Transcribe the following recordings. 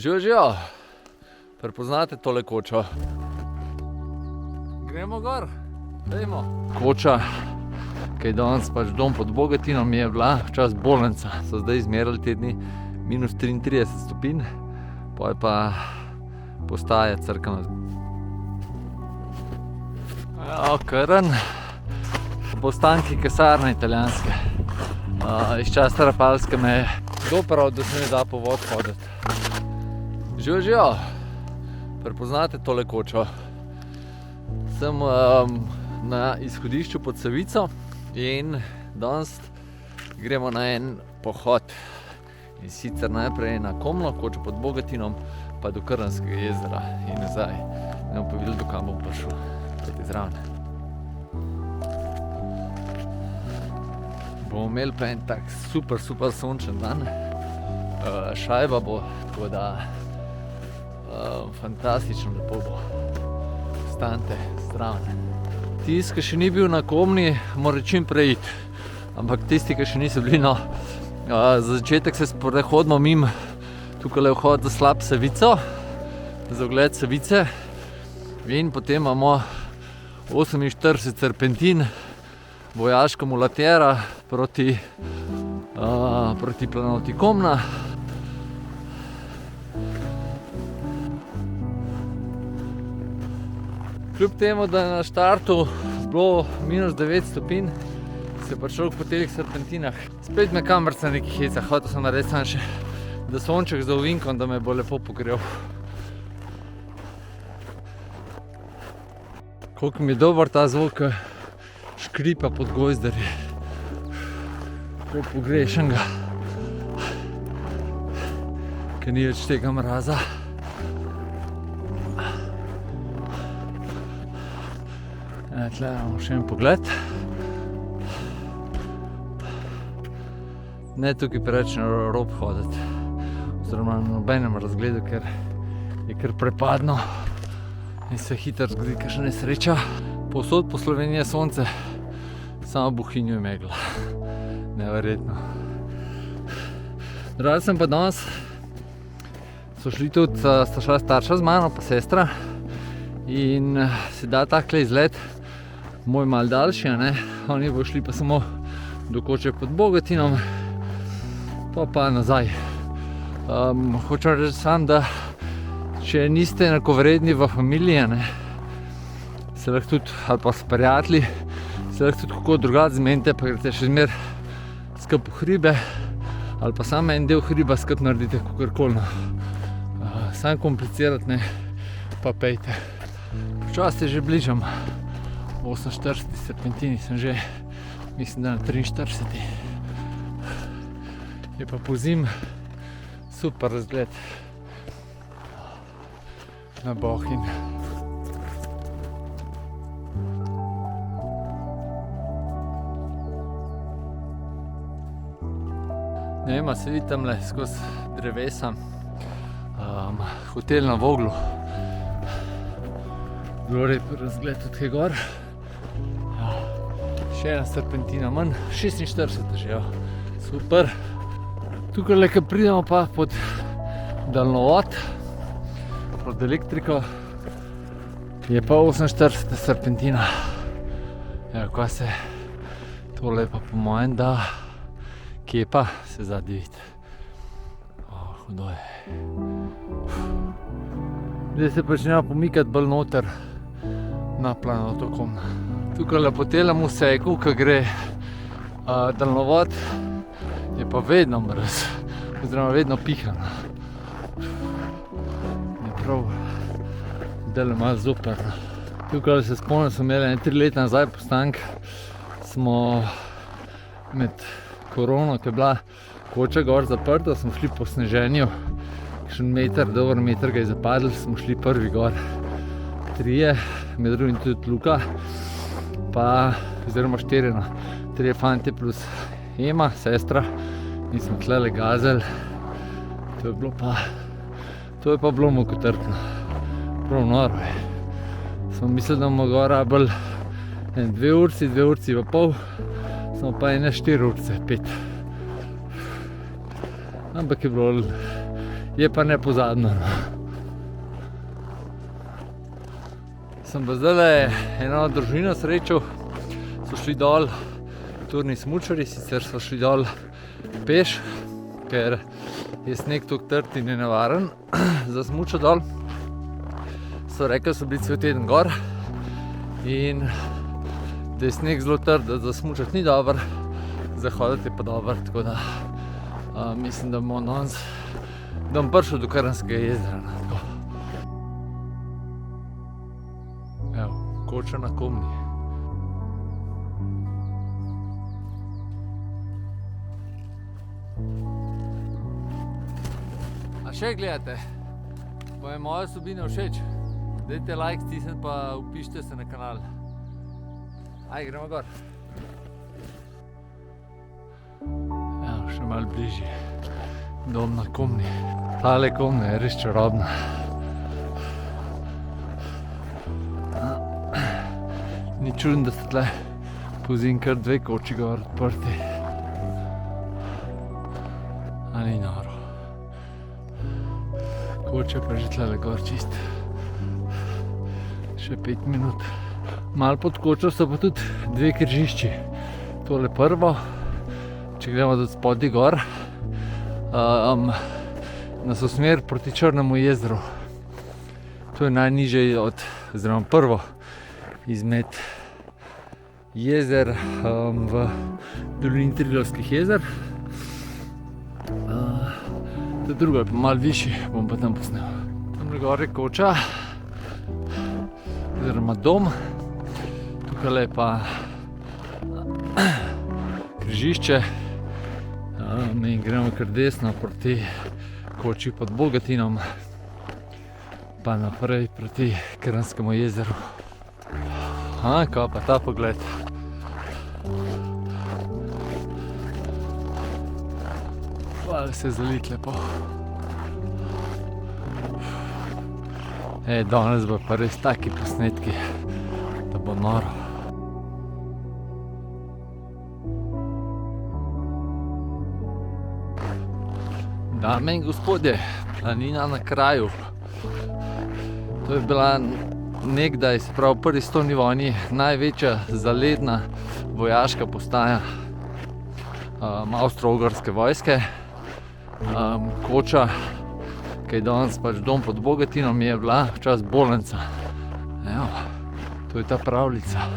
Živijo, prepoznate tole kočo? Gremo gor, dajmo. Koča, ki je danes pač dom pod Bogatinom, je bila včas bolnica. So zdaj izmerili te dni minus 33 stopinj, pol pa postaja Crkana. Ja, Krn, postanki kesarne italijanske. Iz časa Rapalske me je kdo prav, da se ne da po vod hoditi. Živijo, prepoznate tole kočo? Sem na izhodišču pod Savico in danes gremo na en pohod. In sicer najprej na Komno, Kočo pod Bogatinom, pa do Krnskega jezera in nazaj. Ne bom pa videl, do kam bom prišel, tudi zraven. Bomo imeli pa en tak super sončen dan. Šajba bo, tako da fantastično lepo bo. Stante zraven. Tisti, ki še ni bil na Komni, mora čim prej iti. Ampak tisti, ki še niso bili, za začetek se sprehodimo mimo tukaj vhod za slab Savico, za ogled Savice. In potem imamo 48 serpentin, vojaška mulatjera proti planoti Komna. Kljub temu, da je na štartu bilo minus 9 stopinj, se pa človek po teh serpentinah spet me kamerca nekaj heca. Hotel sem narediti samo še, da sonček za ovinkom, da me bo lepo pogrel. Koliko mi je dober ta zvok škripa pod gojzdarji. Kako pogrešam ga, ker ni več tega mraza. Tle imamo še en pogled. Ne tukaj preveč na rob hoditi, oziroma na nobenem razgledu, ker je kar prepadno in se hitro zgodi kakšna nesreča. Povsod po Sloveniji je sonce, samo v Bohinju je megla. Neverjetno. Drugače sem pa danes, so šli tudi, sta šla starša z mano, pa sestra, in se da takle izlet, moj mal daljši, oni bo šli pa samo do Koče pod Bogatinom, pa nazaj. Hočem reči sam, da če niste enakovredni v familiji, se lahko tudi, ali pa s prijatelji, se lahko tudi kako drugače zmenite, pa greste še zmer skup v hribe, ali pa samo en del hriba skup naredite kakorkoli. Sam komplicirati ne, pa pejte. Počasi že bližam 48 serpentini, sem že, mislim, da na 43. Je pa pozim super razgled na Bohinj. Ne vem, se vidi tamle skozi drevesa, hotel na Voglu. Zelo lep razgled tukaj gor. Še ena serpentina manj, 46 že, super. Tukaj le, ko pridemo pa pod daljnovod, pod elektriko, je pa 48 serpentina. Evo, kaj se tole pa po mojem da, kje pa se zadnji vidi. Hudo je. Zdaj se počnejo pomikati bolj noter na planoto Komna. Tukaj po telem vseku, ko gre daljnovod, je pa vedno mraz, oziroma vedno pihano. Je prav delno malo zoperno. Tukaj se spomnim, smo imeli 3 leta nazaj postank, smo med korono, ko je bila Koča gor zaprta, smo šli po sneženju, kakšen meter, dober meter ga je zapadl, smo šli prvi gor. 3, med drugim tudi Luka, pa oziroma 4, 3 fantje plus Ema, sestra, in smo tlele gazeli. To je pa bilo mukotrpno, prav noro je. Smo mislili, da bomo gor rabili 2 urci, 2 urci pa pol, smo pa 4 urce, 5. Ampak je bilo je pa nepozabno. Sem pa zdaj eno družino srečal, so šli dol turni smučarji, sicer so šli dol peš, ker je sneg toliko trd in je nevaren za smučo dol. So rekli, so bili cel teden gor in da je sneg zelo trd, da za smučati ni dober, za hoditi je pa dober, tako da mislim, da bomo danes prišel do Krnskega jezera. Evo, Koča na Komni. A še gledate? Pa je moja vsebina všeč? Dajte like, stisnite pa vpišite se na kanal. Ajde, gremo gor. Evo, še malo bližje. Dom na Komni. Tale Komna je res čarobna. Ni čudno, da sta tle pozimi kar 2 koči gor odprti. A ni noro. Koča pa že tlele gor čist. Še 5 minut. Malo pod kočo so pa tudi 2 križišči. Tole prvo, če gremo od spodaj gor, nas v smer proti Črnemu jezeru. To je najnižje oziroma prvo izmed jezer v dolini Triglavskih jezer. To drugo je pa malo višje, bom pa tam posnel. Tam gor je Koča, oziroma dom. Tukaj je pa križišče. In gremo kar desno proti Koči pod Bogatinom, pa naprej proti Krnskemu jezeru. Kaj pa ta pogled. Hvala se zalit lepo. Danes bo pa res taki posnetki, da bo noro. Dame in gospodje, planina na kraju. To je bila nekdaj, se pravi v prvi svetovni vojni, največja zaledna vojaška postaja Avstro-Ogrske vojske. Koča, ki je danes pač dom pod Bogatinom, je bila včasih bolnica. Evo, to je ta pravljica.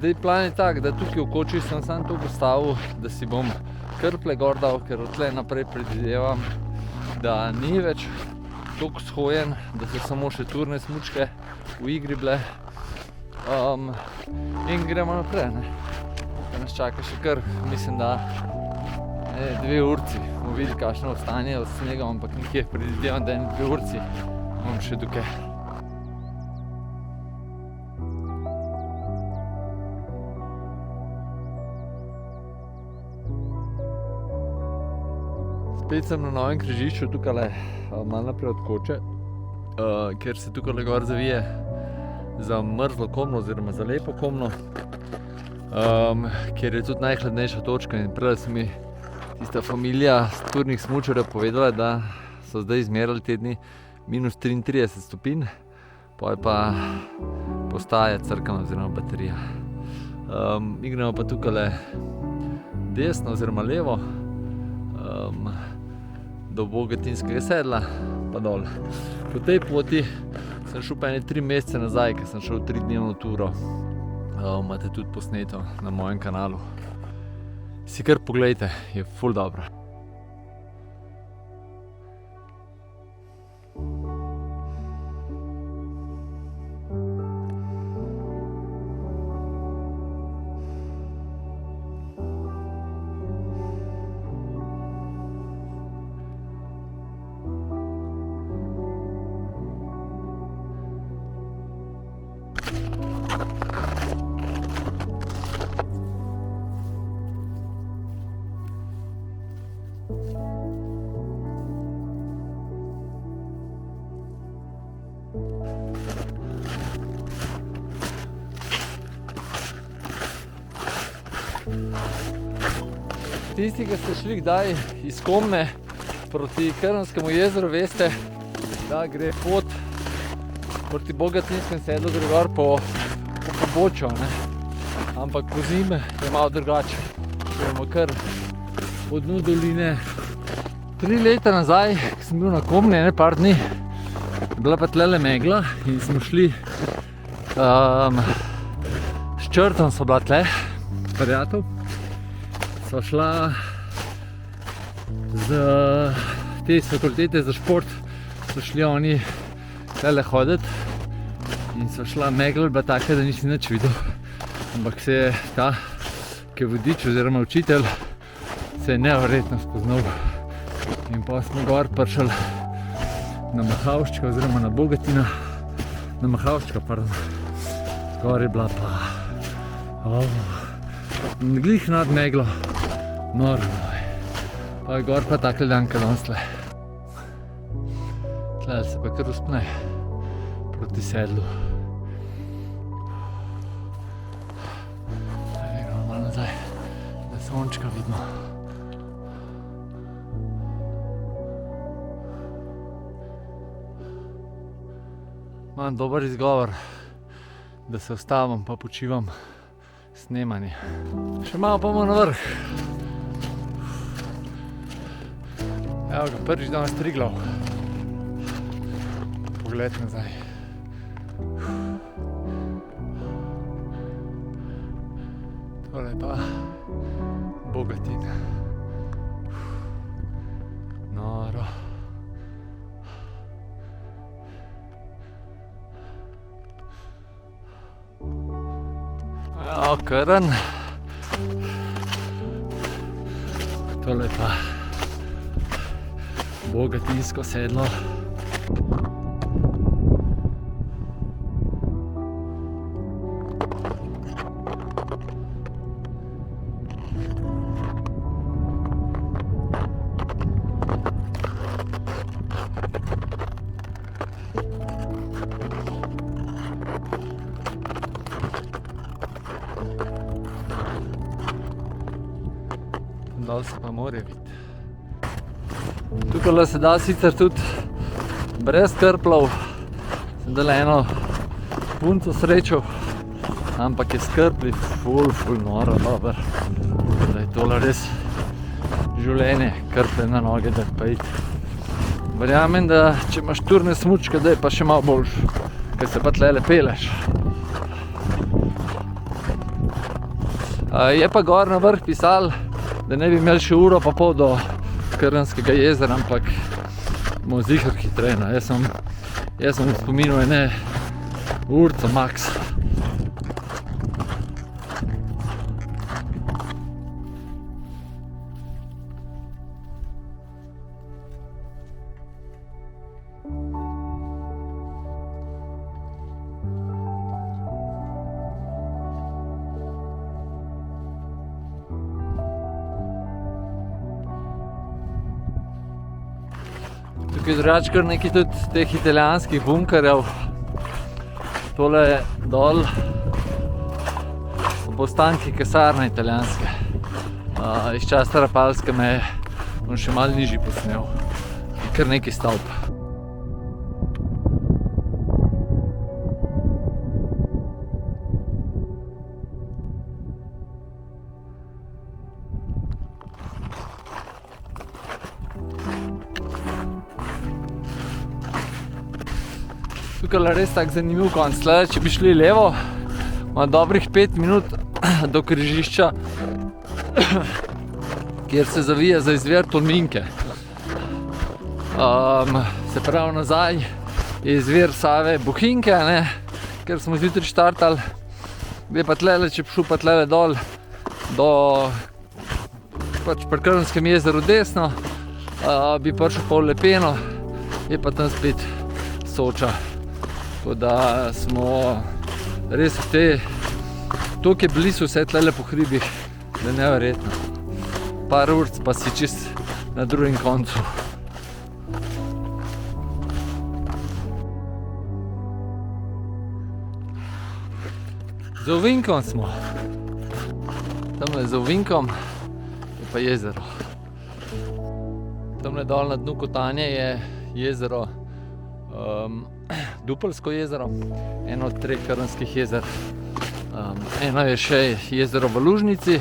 Zdaj plan je tak, da tukaj v Koči sem samo to postavil, da si bom krple gor dal, ker odtlej naprej predvidevam, da ni več toliko shojen, da so samo še turne smučke v igri bile. In gremo naprej, ne. Da nas čaka še kar, mislim, da 2 urci. Bomo videli, kakšno stanje od snega, ampak nekje predvidevam, da 2 urci bom še tukaj. Spet sem na novem križišču, tukaj malo naprej od Koče, kjer se tukaj gor zavije za mrzlo Komno oziroma za lepo Komno, kjer je tudi najhladnejša točka. In prej se mi tista familija turnih smučarjev povedala, da so zdaj izmerali te dni minus 33 stopinj, potem pa postaja crkana oziroma baterija. Gremo pa tukaj desno oziroma levo, do Bogatinskega sedla, pa dol. Po tej poti sem šel pa 3 mesece nazaj, ker sem šel 3-dnevno turo. Imate tudi posneto na mojem kanalu. Si kar poglejte, je ful dobro. Tisti, ki ste šli kdaj iz Komne proti Krnskemu jezeru, veste, da gre pot proti Bogatinskem sedlu gre gor po pobočju, ne. Ampak po zime je malo drugače. Gremo kar po dnu doline. 3 leta nazaj, ko sem bil na Komni, par dni, je bila pa tlele megla in smo šli s Črtom so bila tle, prijatelj. Sva šla z te fakultete za šport, so šli oni tele hoditi in sva šla, megla bila taka, da nisi nič videl. Ampak se je ta, ki je vodič oziroma učitelj, se je neverjetno spoznal. In pa smo gor prišli na Mahavščka oziroma na Bogatina, na Mahavščka, pardon. Gor je bila pa glih nad meglo. Noro. Pa je gor pa takle dan, kad danes tle. Tle se pa kar uspne proti sedlu. Gremo malo nazaj, da sončka vidimo. Imam dober izgovor, da se ustavim pa počivam snemanje. Še malo pa bomo na vrh. Evo ga, prvič danes Triglav. Pogled nazaj. Tole je pa Bogatin. Noro. Evo Krn. Tole je pa Bogatinsko sedlo. Dal se pa more videti. Tukaj se da sicer tudi brez krplov. Sem dal eno punco srečal, ampak je s krpli ful noro dober. Da je tole res življenje, krple na noge, da pa iti. Verjamem, da če imaš turne smučke, da je pa še malo boljš, ker se pa tlele peleš. Je pa gor na vrh pisal, da ne bi imeli še uro pa pol do Krnskega jezera, ampak bomo ziher hitreje. Jaz sem v spominu ene urco max. Tukaj je drugače kar nekaj tudi teh italijanskih bunkerjev. Tole je dol ostanki kasarne italijanske. Iz časa Rapalske meje. Bom še malo nižji posnel. Kar nekaj stavb. Tukaj je res tak zanimiv konc. Če bi šli levo, ima dobrih 5 minut do križišča, kjer se zavija za izvir Tolminke. Se pravi nazaj je izvir Save Bohinke, ker smo zjutraj štartali. Bi pa tlele, če bi šel pa tlele dol do pri Krnskem jezeru desno, bi prišel pa v Lepeno, je pa tam spet Soča. Tako da smo res v te, toliko je blizu vse tlele po hribih, da je neverjetno. Par urc pa si čist na drugem koncu. Za ovinkom smo. Tamle za ovinkom je pa jezero. Tamle dol na dnu kotanje je jezero, Dupelsko jezero, eno od 3 krnskih jezer. Eno je še jezero v Lužnici,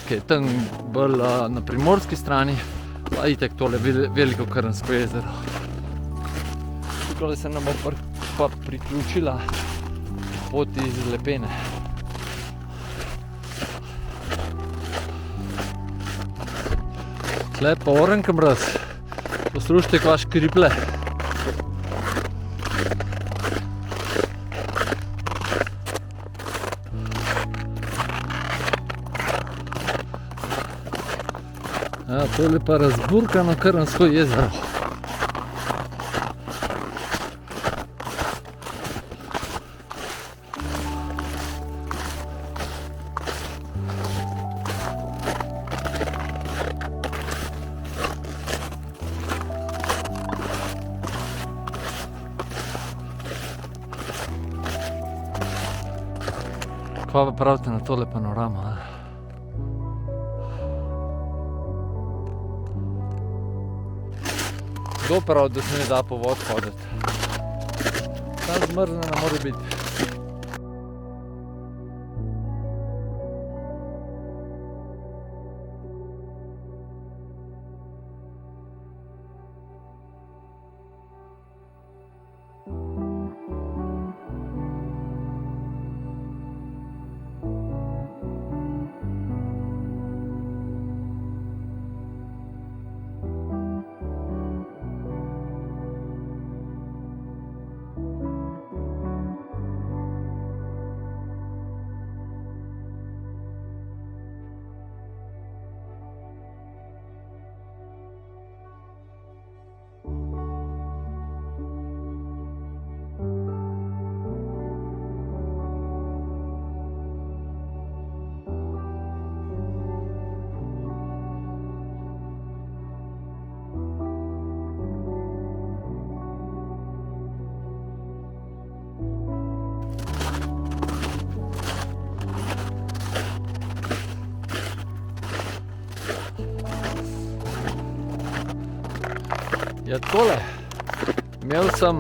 ki je tam bolj na primorski strani, pa itak tole veliko krnsko jezero. Tukaj se nam bo pa priključila pot iz Lepene. Tle pa orenka mraz, poslušajte, kva škriple. Tole pa razburkano Krnsko jezero. Kva pa pravite na tole panorama? Kdo pravi, da se ne da po vod hoditi? Ta zmrzne ne more biti. Ja, takole, imel sem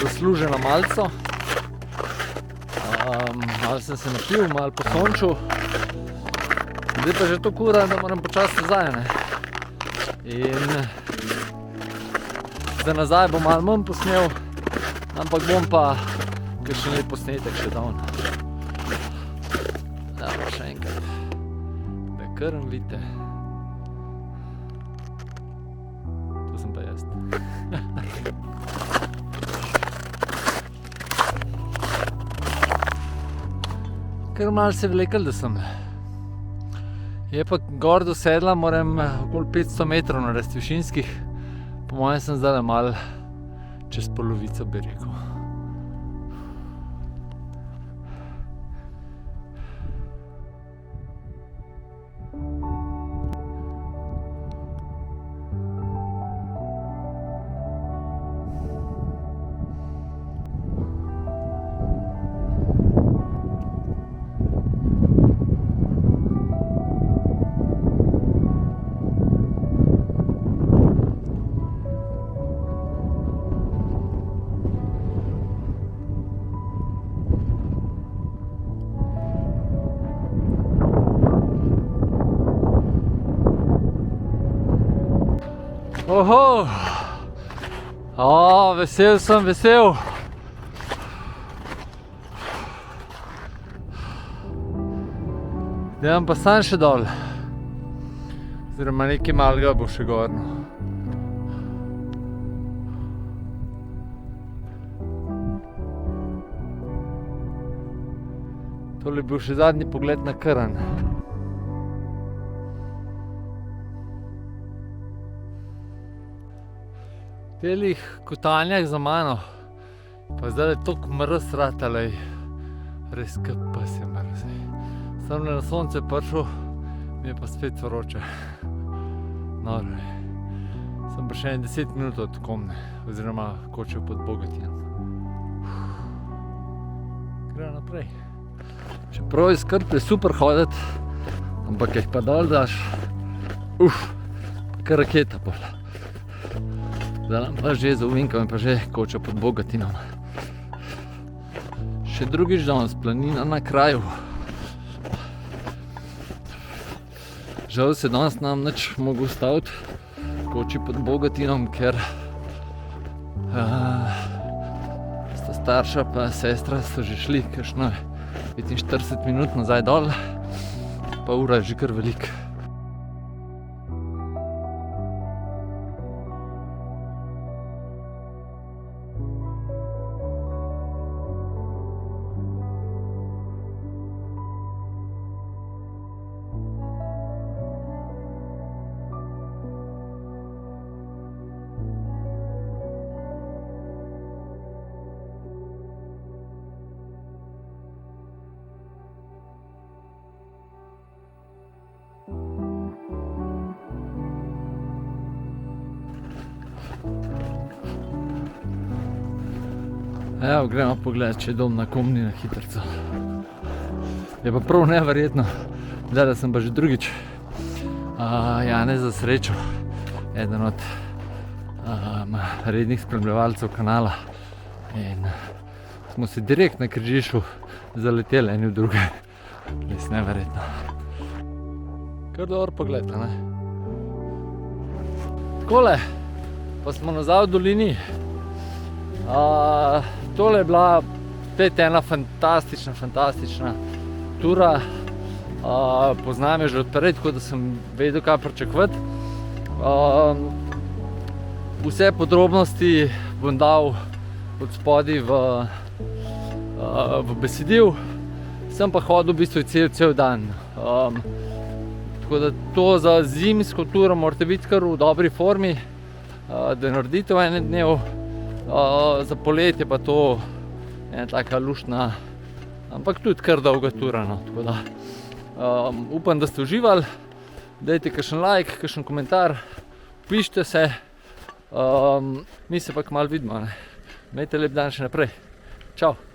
zasluženo malco, malo sem se napil, malo posončil, zdaj pa že to kura, da moram počasi nazaj, ne. In za nazaj bom malo manj posnel, ampak bom pa kakšen lep posnetek še dal. Dobro, še enkrat, da Krn vidite. Sem pa jaz. Kar malo se vlekel, da sem. Je pa gor do sedla, moram okoli 500 metrov narediti višinskih. Po mojem sem zdaj malo čez polovico, bi rekel. Oho! Vesel sem, vesel! Idem pa sam še dol. Oziroma nekaj malega bo še gorno. Tole je bil še zadnji pogled na Krn. V telih kotanjah za mano, pa zdaj je toliko mrz ratalej, res kaj pes je mrz. Sem na sonce prišel, mi je pa spet vroče. No, sem pa še 10 minut od Komne, oziroma Kočo pod Bogatjem. Gremo naprej. Čeprav je skrb je super hoditi, ampak jih pa dol daš, kar raketa pol. Zdaj pa že za ovinkami, pa že Kočo pod Bogatinom. Še drugič danes, planina na kraju. Žal se danes nam nič mogel staviti Koči pod Bogatinom, ker sta starša pa sestra so že šli kakšno 45 minut nazaj dol, pa ura je že kar veliko. Evo, gremo pogledat, če je dom na Komni na hitrico. Je pa prav neverjetno, da sem pa že drugič Janeza srečal, eden od rednih spremljevalcev kanala. In smo se direkt na križišču zaleteli eni v druge. Res neverjetno. Kar dober pogled, ne? Takole, pa smo nazaj v dolini. Tole je bila spet ena fantastična tura. Poznam jo že odprej, tako da sem vedel, kaj pričakovati. Vse podrobnosti bom dal od spodaj v besedil. Sem pa hodil v bistvu cel dan. Tako da to za zimsko turo morate biti kar v dobri formi, da naredite v enem dnevu. Za poletje pa to ena taka luštna, ampak tudi kar dolga tura, no. Tako da upam, da ste uživali. Dajte kakšen like, kakšen komentar, pišite se. Mi se pa kmalu vidimo, ne. Imejte lep dan še naprej. Čau!